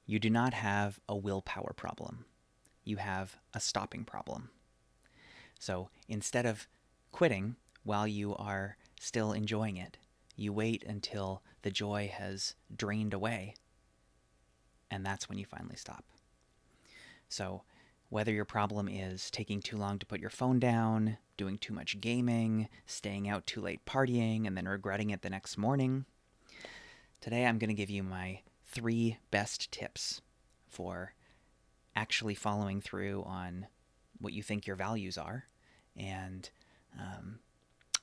You do not have a willpower problem. You have a stopping problem. So instead of quitting while you are still enjoying it, you wait until the joy has drained away, and that's when you finally stop. So whether your problem is taking too long to put your phone down, doing too much gaming, staying out too late partying, and then regretting it the next morning, today I'm going to give you my 3 best tips for actually following through on what you think your values are and um,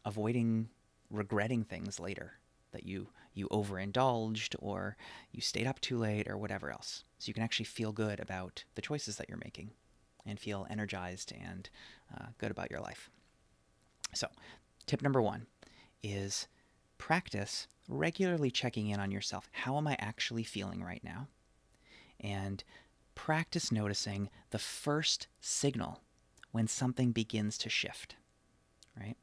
avoiding regretting things later that you overindulged or you stayed up too late or whatever else. So you can actually feel good about the choices that you're making and feel energized and good about your life. So, tip number 1 is practice regularly checking in on yourself. How am I actually feeling right now? And practice noticing the first signal when something begins to shift, right?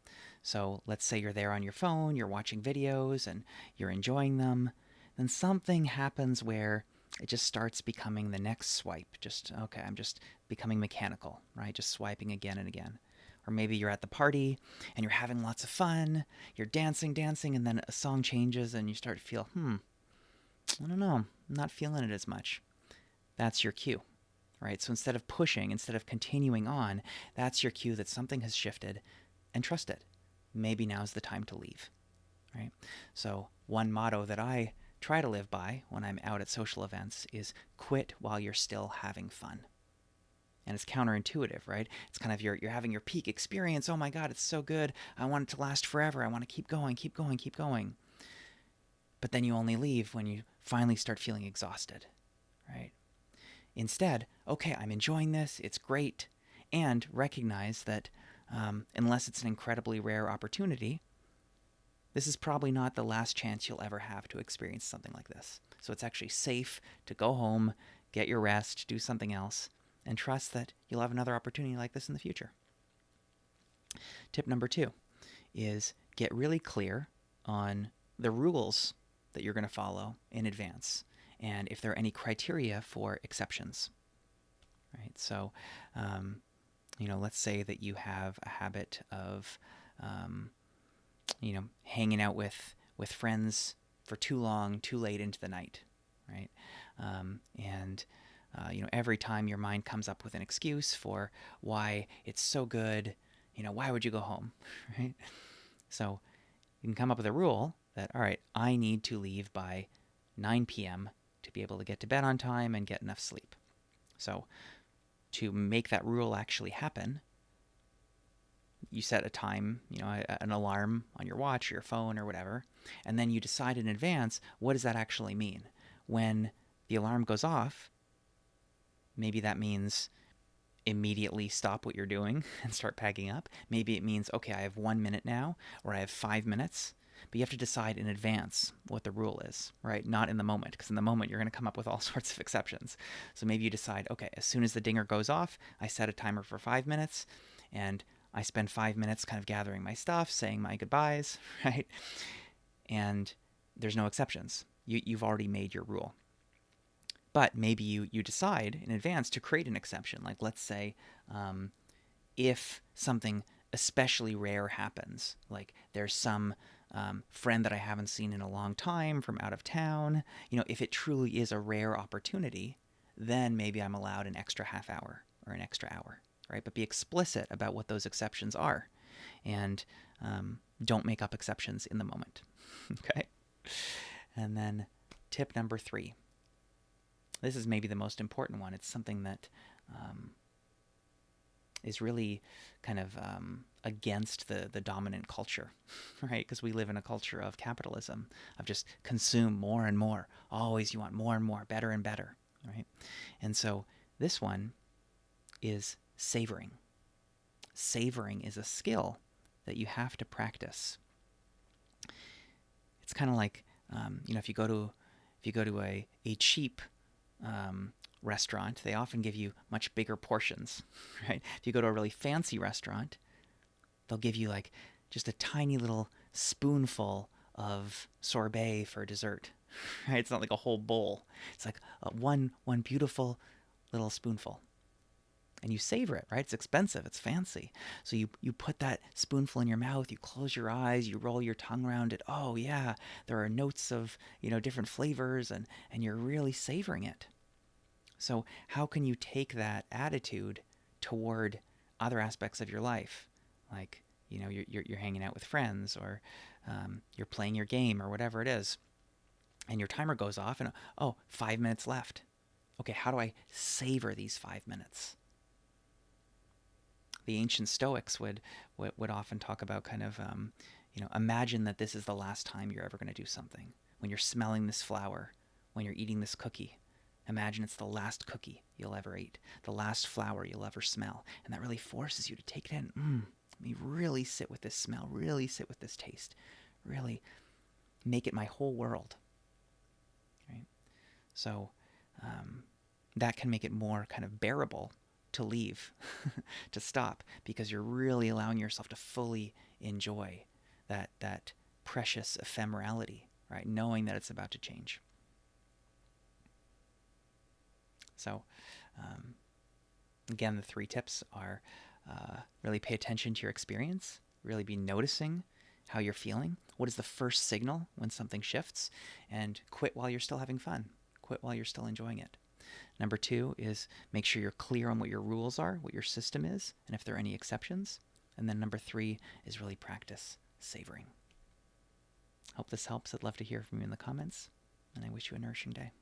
So let's say you're there on your phone, you're watching videos and you're enjoying them. Then something happens where it just starts becoming the next swipe. Just, okay, I'm just becoming mechanical, right? Just swiping again and again. Or maybe you're at the party and you're having lots of fun, you're dancing, dancing, and then a song changes and you start to feel, I don't know, I'm not feeling it as much. That's your cue, right? So instead of pushing, instead of continuing on, that's your cue that something has shifted, and trust it. Maybe now's the time to leave, right? So one motto that I try to live by when I'm out at social events is quit while you're still having fun. And it's counterintuitive, right? It's kind of you're having your peak experience. Oh my God, it's so good. I want it to last forever. I want to keep going, keep going, keep going. But then you only leave when you finally start feeling exhausted, right? Instead, okay, I'm enjoying this, it's great, and recognize that unless it's an incredibly rare opportunity, this is probably not the last chance you'll ever have to experience something like this. So it's actually safe to go home, get your rest, do something else, and trust that you'll have another opportunity like this in the future. Tip number 2 is get really clear on the rules that you're going to follow in advance and if there are any criteria for exceptions. Right? So, let's say that you have a habit of, hanging out with friends for too long, too late into the night, right? And every time your mind comes up with an excuse for why it's so good, why would you go home, right? So you can come up with a rule that, all right, I need to leave by 9 p.m. to be able to get to bed on time and get enough sleep. So to make that rule actually happen, you set a time, an alarm on your watch or your phone or whatever, and then you decide in advance, what does that actually mean? When the alarm goes off, maybe that means immediately stop what you're doing and start packing up. Maybe it means, okay, I have 1 minute now, or I have 5 minutes. But you have to decide in advance what the rule is, right? Not in the moment, because in the moment you're going to come up with all sorts of exceptions. So maybe you decide, okay, as soon as the dinger goes off, I set a timer for 5 minutes, and I spend 5 minutes kind of gathering my stuff, saying my goodbyes, right? And there's no exceptions. You've already made your rule. But maybe you decide in advance to create an exception. Like, let's say if something especially rare happens, like there's some friend that I haven't seen in a long time from out of town, if it truly is a rare opportunity, then maybe I'm allowed an extra half hour or an extra hour, right? But be explicit about what those exceptions are and don't make up exceptions in the moment, okay? And then tip number 3. This is maybe the most important one. It's something that is really kind of against the dominant culture, right? Because we live in a culture of capitalism, of just consume more and more. Always you want more and more, better and better, right? And so this one is savoring. Savoring is a skill that you have to practice. It's kind of like, if you go to a cheap restaurant, they often give you much bigger portions, right? If you go to a really fancy restaurant, they'll give you like just a tiny little spoonful of sorbet for dessert. right? It's not like a whole bowl. It's like one beautiful little spoonful. And you savor it, right? It's expensive, it's fancy. So you put that spoonful in your mouth, you close your eyes, you roll your tongue around it. Oh yeah, there are notes of, different flavors, and you're really savoring it. So how can you take that attitude toward other aspects of your life? Like, you're hanging out with friends, or you're playing your game, or whatever it is, and your timer goes off, and oh, 5 minutes left. Okay, how do I savor these 5 minutes? The ancient Stoics would often talk about kind of, imagine that this is the last time you're ever going to do something. When you're smelling this flower, when you're eating this cookie, imagine it's the last cookie you'll ever eat, the last flower you'll ever smell. And that really forces you to take it in. Let me really sit with this smell, really sit with this taste, really make it my whole world. Right? So that can make it more kind of bearable to leave, to stop, because you're really allowing yourself to fully enjoy that precious ephemerality, right? Knowing that it's about to change. So, again, the 3 tips are really pay attention to your experience, really be noticing how you're feeling. What is the first signal when something shifts? And quit while you're still having fun. Quit while you're still enjoying it. Number 2 is make sure you're clear on what your rules are, what your system is, and if there are any exceptions. And then number 3 is really practice savoring. Hope this helps. I'd love to hear from you in the comments, and I wish you a nourishing day.